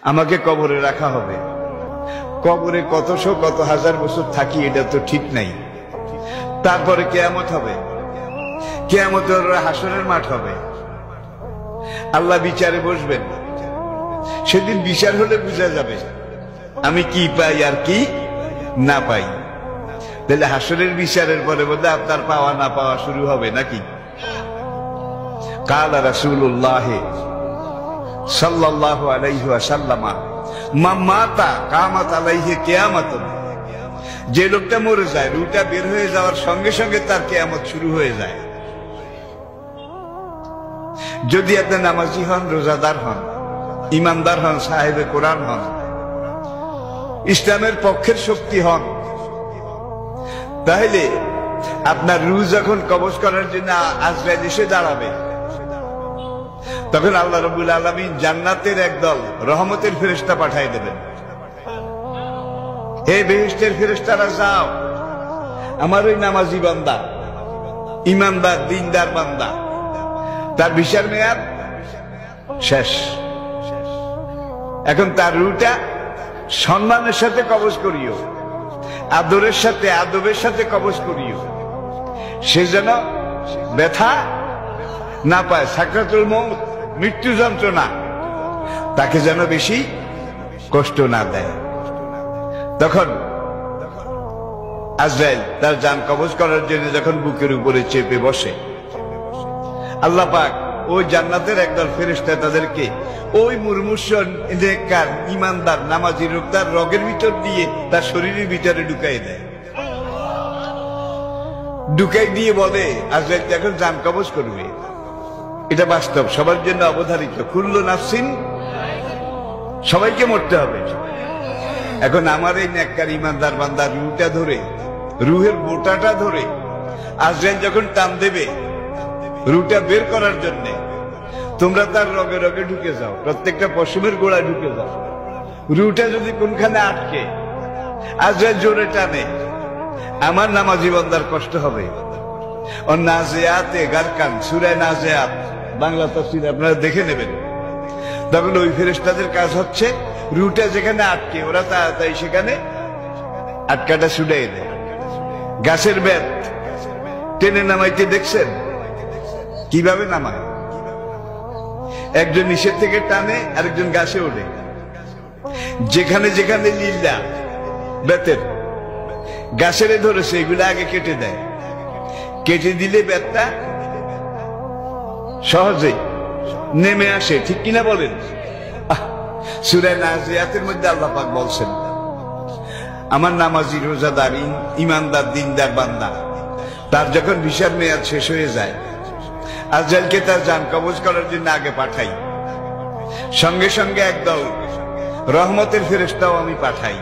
আমাকে কবরে রাখা হবে। কবরে কতশো কত হাজার বছর থাকি এটা তো ঠিক নাই। তারপরে কিয়ামত হবে, কিয়ামতের হাসরের মাঠ হবে, আল্লাহ বিচারে বসবেন। সেদিন বিচার হলে বোঝা যাবে আমি কি পাই আর কি না পাই। তাহলে হাসরের বিচারের পরে বোধহয় আপনার পাওয়া না পাওয়া শুরু হবে নাকি? কালা রাসূলুল্লাহ সাল্লাল্লাহু আলাইহি ওয়াসাল্লাম মান মাতা কামাত আলাইহি কিয়ামাতুন। যে লোকটা মরে যায়, রুহটা বের হয়ে যাওয়ার সঙ্গে সঙ্গে তার কিয়ামত শুরু হয়ে যায়। যদি আপনি নামাজি হন, রোজাদার হন, ইমানদার হন, সাহেবে কোরআন হন, ইসলামের পক্ষের শক্তি হন, তাহলে আপনার রূহ যখন কবজ করার জন্য আজরাইল এসে দাঁড়াবে, তখন আল্লাহ রাব্বুল আলামিন জান্নাতের একদল রহমতের ফেরেশতা পাঠিয়ে দেবেন। হে বেহেশতের ফেরেশতারা, যাও, আমার ওই নামাজি বান্দা, ইমানদার, দিনদার বান্দা, তার বিচার মেয়াদ শেষ। এখন তার রূহটা সম্মানের সাথে কবজ করিও, আদরের সাথে, আদবের সাথে কবজ করিও, সে যেন ব্যথা না পায়। সাকরাতুল মউত, মৃত্যু যন্ত্রণা, তাকে যেন বেশি কষ্ট না দেয়। তখন আজরাইল তার জান কবজ করার জন্য যখন বুকের উপরে চেপে বসে, আল্লাহ পাক ওই জান্নাতের একদল ফেরেশতা তাদেরকে ওই মুরমুষ নেককার ইমানদার নামাজি লোকটার রগের ভিতর দিয়ে তার শরীরের ভিতরে ঢুকাই দেয়। ঢুকাই দিয়ে বলে, আজরাইল এখন জান কবজ করবে। এটা বাস্তব, সবার জন্য অবধারিত। কুল্লু নাফসিন, সবাইকে মরতে হবে। এখন আমার এই নেককার ইমানদার বান্দার রুহটা ধরে, রুহের বোটাটা ধরে আজরাইল যখন টান দেবে রুহটা বের করার জন্য, তোমরা তার রগে রগে ঢুকে যাও, প্রত্যেকটা পশমের গোড়ায় ঢুকে যাও। রুহটা যদি কোনখানে আটকে আজরাইল জোরে টানে, আমার নামাজি বান্দার কষ্ট হবে। ও নাজিয়াতে গারকান, সূরা নাজিয়াত বাংলা তাফসীর আপনারা দেখে নেবেন। তখন ওই ফেরেশতাদের কাজ হচ্ছে রুহটা যেখানে আটকে, ওরা তাড়াতাড়ি সেখানে আটকাটা ছুটাই দেয়। গাছের বেত টেনে নামাইতে দেখছেন কিভাবে নামায়? একজন নিচের থেকে টানে, আরেকজন গাছে ওঠে। যেখানে যেখানে লিল্লা বেতের গাছের ধরেছে, এগুলো আগে কেটে দেয়। কেটে দিলে বেতটা সহজেই নেমে আসে, ঠিক কিনা বলেন? সূরা নাজিয়াতের মধ্যে আল্লাহ পাক বলছেন, আমার নামাজি, রোজাদার, ইমানদার, দিনদার বান্দা, তার যখন ভিসার মেয়াদ শেষ হয়ে যায়, আজরাইলকে তার জান কবজ করার জন্য আগে পাঠাই, সঙ্গে সঙ্গে একদল রহমতের ফেরেশতাও আমি পাঠাই।